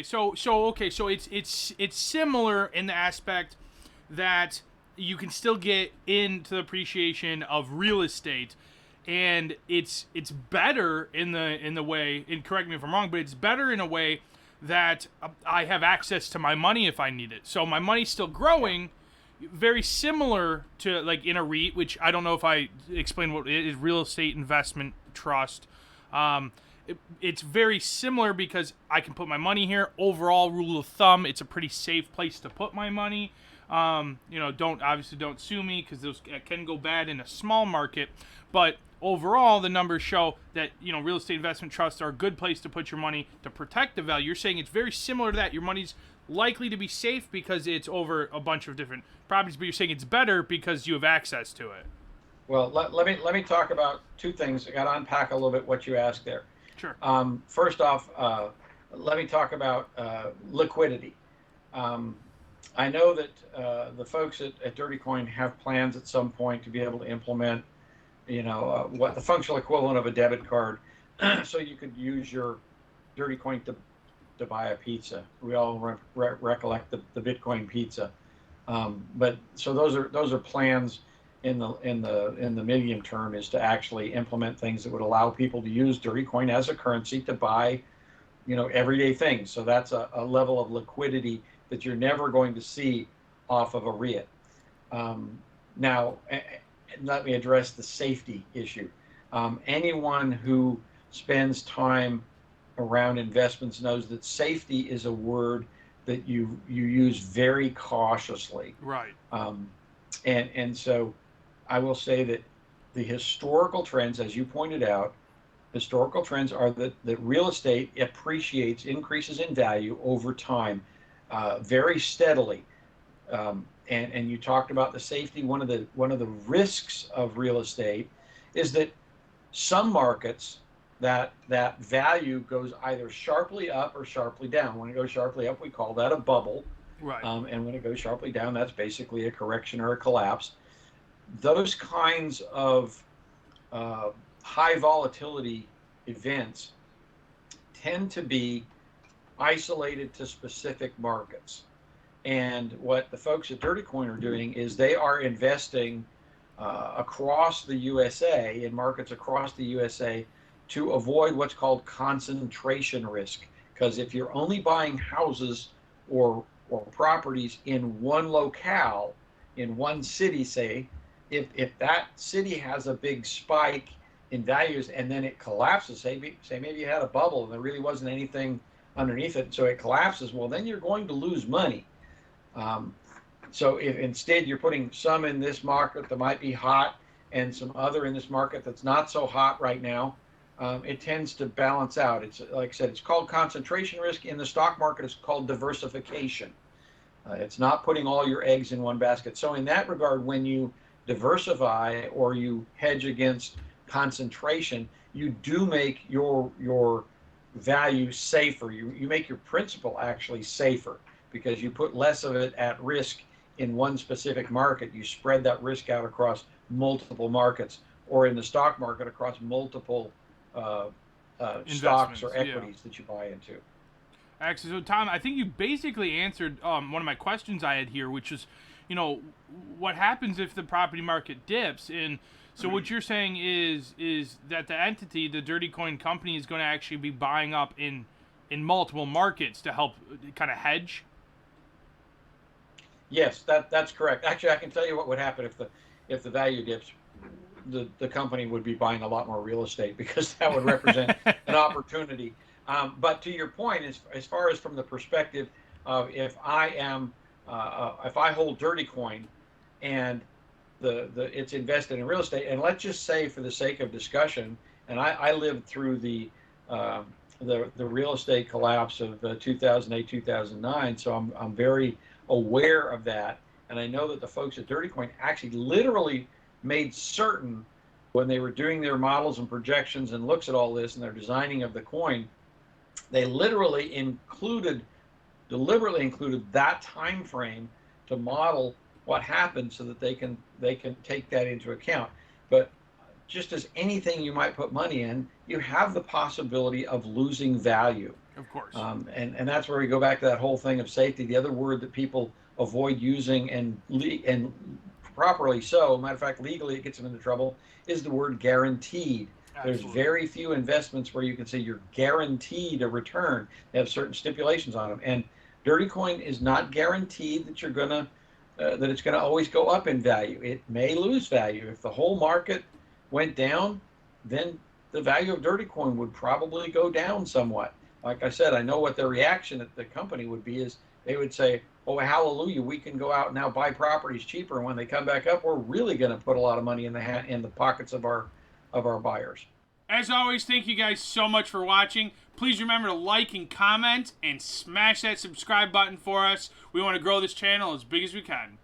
Okay, so it's similar in the aspect that you can still get into the appreciation of real estate, and it's better in the way. And correct me if I'm wrong, but it's better in a way that I have access to my money if I need it. So my money's still Yeah. growing, very similar to like in a REIT, which I don't know if I explained what it is, real estate investment trust. Um, it's very similar because I can put my money here. Overall rule of thumb, it's a pretty safe place to put my money. Don't sue me because those can go bad in a small market, but overall the numbers show that real estate investment trusts are a good place to put your money to protect the value. You're saying it's very similar to that. Your money's likely to be safe because it's over a bunch of different properties, but you're saying it's better because you have access to it. Well, let me talk about two things. I got to unpack a little bit what you asked there. Sure. First off, let me talk about liquidity. Um, I know that the folks at DirtiCoin have plans at some point to be able to implement, what the functional equivalent of a debit card, so you could use your DirtiCoin to buy a pizza. We all recollect the Bitcoin pizza. But so those are plans in the medium term, is to actually implement things that would allow people to use DirtyCoin as a currency to buy, everyday things. So that's a level of liquidity that you're never going to see off of a REIT. Now, let me address the safety issue. Anyone who spends time around investments knows that safety is a word that you use very cautiously. Right. And so I will say that the historical trends, as you pointed out, historical trends are that real estate appreciates, increases in value over time, very steadily. And you talked about the safety. One of the risks of real estate is that some markets, that value goes either sharply up or sharply down. When it goes sharply up, we call that a bubble. Right. And when it goes sharply down, that's basically a correction or a collapse. Those kinds of high volatility events tend to be isolated to specific markets. And what the folks at DirtyCoin are doing is they are investing across the USA, in markets across the USA, to avoid what's called concentration risk. Because if you're only buying houses or properties in one locale, in one city, say, if that city has a big spike in values and then it collapses, say maybe you had a bubble and there really wasn't anything underneath it, so it collapses, well, then you're going to lose money. So if instead you're putting some in this market that might be hot and some other in this market that's not so hot right now, it tends to balance out. It's like I said, it's called concentration risk. In the stock market, it's called diversification. It's not putting all your eggs in one basket. So in that regard, when you diversify or you hedge against concentration, you do make your value safer. You make your principal actually safer because you put less of it at risk in one specific market. You spread that risk out across multiple markets, or in the stock market across multiple stocks or Investments. Yeah. equities that you buy into. Actually, so Tom, I think you basically answered one of my questions I had here, which is, what happens if the property market dips? And so what you're saying is that the entity, the Dirty Coin company, is going to actually be buying up in multiple markets to help kind of hedge. Yes, that's correct. Actually, I can tell you what would happen if the value dips. The company would be buying a lot more real estate because that would represent an opportunity. But to your point, as far as from the perspective of if I hold Dirty Coin and the it's invested in real estate, and let's just say for the sake of discussion, and I lived through the real estate collapse of 2008 2009, so I'm very aware of that, and I know that the folks at Dirty Coin actually literally made certain, when they were doing their models and projections and looks at all this and their designing of the coin, they deliberately included that time frame to model what happened so that they can take that into account. But just as anything you might put money in, you have the possibility of losing value. Of course. And that's where we go back to that whole thing of safety. The other word that people avoid using, and properly so, matter of fact, legally it gets them into trouble, is the word guaranteed. Absolutely. There's very few investments where you can say you're guaranteed a return. They have certain stipulations on them, and DirtiCoin is not guaranteed that you're gonna that it's going to always go up in value. It may lose value. If the whole market went down, then the value of DirtiCoin would probably go down somewhat. Like I said, I know what the reaction at the company would be is they would say, oh, hallelujah, we can go out and now buy properties cheaper. And when they come back up, we're really going to put a lot of money in the pockets of our buyers. As always, thank you guys so much for watching. Please remember to like and comment and smash that subscribe button for us. We want to grow this channel as big as we can.